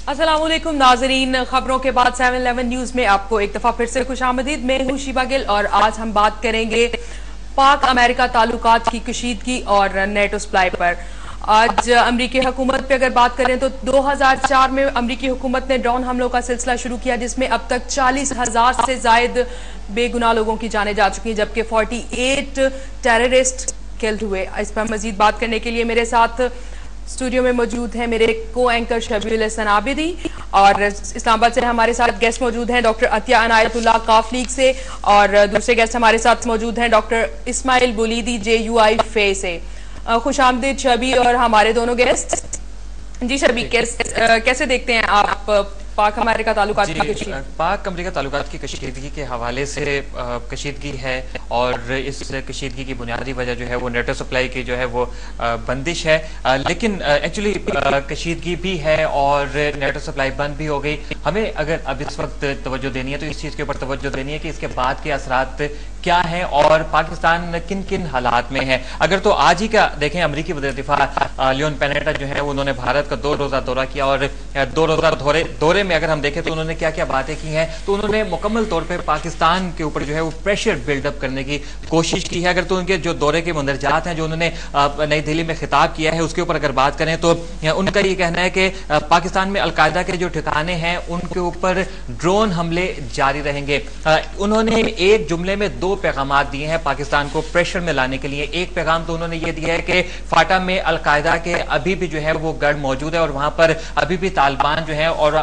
अस्सलामुअलैकुम नाजरीन, खबरों के बाद 7-11 न्यूज में आपको एक दफा फिर से खुशामदीद। मैं हूं शीबा गिल और आज हम बात करेंगे पाक अमेरिका ताल्लुकात की कशीदगी और नेटो सप्लाई पर। आज अमरीकी हुकूमत पे अगर बात करें तो 2004 में अमरीकी हुकूमत ने ड्रोन हमलों का सिलसिला शुरू किया, जिसमें अब तक 40,000 से जायद बेगुनाह लोगों की जानें जा चुकी हैं, जबकि 48 टेररिस्ट किल्ड हुए। इस पर मजीद बात करने के लिए मेरे साथ स्टूडियो में मौजूद है मेरे को एंकर शबीउल हसन आबिदी, और इस्लामाबाद से हमारे साथ गेस्ट मौजूद हैं डॉक्टर अतिया अनायतुल्लाह काफ लीग से, और दूसरे गेस्ट हमारे साथ मौजूद हैं डॉक्टर इस्माइल बुलीदी JUI फे से। खुशामदीद शबी और हमारे दोनों गेस्ट। जी शबी, कैसे देखते हैं आप पाक अमेरिका ताल्लुकात की कशीदगी? पाक अमेरिका ताल्लुकात की कशीदगी के हवाले से कशीदगी है, और इस कशीदगी की बुनियादी वजह जो है वो नेटो सप्लाई की जो है वो बंदिश है। लेकिन एक्चुअली कशीदगी भी है और नेटो सप्लाई बंद भी हो गई। हमें अगर अब इस वक्त तवज्जो देनी है तो इस चीज़ के ऊपर तवज्जो देनी है कि इसके बाद के असरात क्या है और पाकिस्तान किन किन हालात में है। अगर तो आज ही का देखें, अमरीकी वज़ीर दिफा लियोन पेनेटा जो है उन्होंने भारत का 2 रोज़ा दौरा किया, और 2 रोज़ा दौरे में अगर हम देखें तो उन्होंने क्या क्या बातें की हैं, तो उन्होंने मुकम्मल तौर पे पाकिस्तान के ऊपर जो है वो प्रेशर बिल्डअप करने की कोशिश की है। अगर तो उनके जो दौरे के मंदरजात हैं जो उन्होंने नई दिल्ली में खिताब किया है उसके ऊपर अगर बात करें तो उनका ये कहना है कि पाकिस्तान में अलकायदा के जो ठिकाने हैं उनके ऊपर ड्रोन हमले जारी रहेंगे। उन्होंने एक जुमले में 2 पैगाम दिए हैं पाकिस्तान को प्रेशर में लाने के लिए। एक पैगाम तो उन्होंने ये दिया है कि फाटा में अलकायदा के अभी भी जो है वो गढ़ मौजूद है और वहां पर अभी भी तालिबान जो है और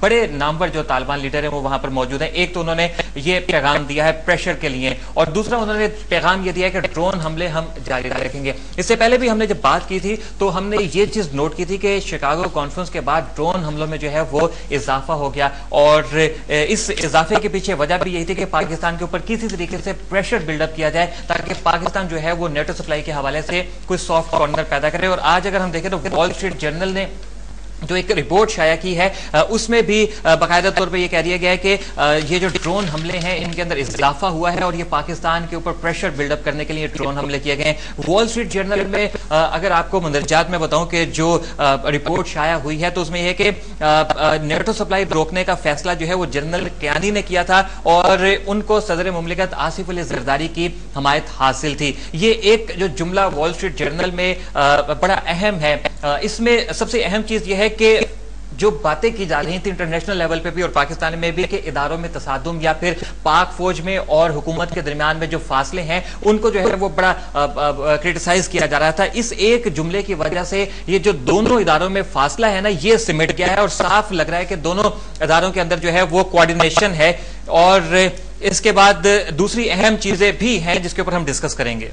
बड़े नामवर जो तालिबान लीडर है वो वहां पर मौजूद है। एक तो उन्होंने ये पैगाम दिया है प्रेशर के लिए, और दूसरा उन्होंने पैगाम ये दिया है कि ड्रोन हमले हम जारी रखेंगे। इससे पहले भी हमने जब बात की थी तो हमने ये चीज नोट की थी कि शिकागो कॉन्फ्रेंस के बाद ड्रोन हमलों में जो है वो इजाफा हो गया, और इस इजाफे के पीछे वजह भी यही थी कि पाकिस्तान के ऊपर किसी तरीके से प्रेशर बिल्डअप किया जाए ताकि पाकिस्तान जो है वो नेटो सप्लाई के हवाले से कोई सॉफ्ट कॉर्नर पैदा करे। और आज अगर हम देखें तो वॉल स्ट्रीट जर्नल ने जो एक रिपोर्ट शाया की है उसमें भी बाकायदा तौर पे ये कह दिया गया है कि ये जो ड्रोन हमले हैं इनके अंदर इजाफा हुआ है और ये पाकिस्तान के ऊपर प्रेशर बिल्डअप करने के लिए ड्रोन हमले किए गए हैं। वॉल स्ट्रीट जर्नल में अगर आपको मंदरजात में बताऊं कि जो रिपोर्ट शाया हुई है तो उसमें यह कि नेटो सप्लाई रोकने का फैसला जो है वो जनरल क्यानी ने किया था और उनको सदर मुमलिकत आसिफ अली जरदारी की हमायत हासिल थी। ये एक जो जुमला वॉल स्ट्रीट जर्नल में बड़ा अहम है। इसमें सबसे अहम चीज यह है कि जो बातें की जा रही थी इंटरनेशनल लेवल पे भी और पाकिस्तान में भी कि इदारों में तसादुम या फिर पाक फौज में और हुकूमत के दरमियान में जो फासले हैं उनको जो है वो बड़ा क्रिटिसाइज किया जा रहा था। इस एक जुमले की वजह से ये जो दोनों इदारों में फासला है ना ये सिमट गया है और साफ लग रहा है कि दोनों इदारों के अंदर जो है वो कोऑर्डिनेशन है। और इसके बाद दूसरी अहम चीजें भी हैं जिसके ऊपर हम डिस्कस करेंगे।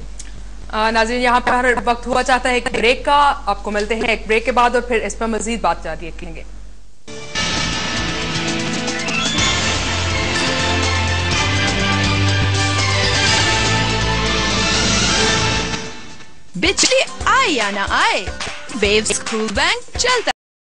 नाज़रीन, यहाँ पर वक्त हुआ चाहता है एक ब्रेक का। आपको मिलते हैं एक ब्रेक के बाद और फिर इस पर मजीद बात जारी रखेंगे। बिजली आए या ना आए, वेव्स कूल बैंक चलता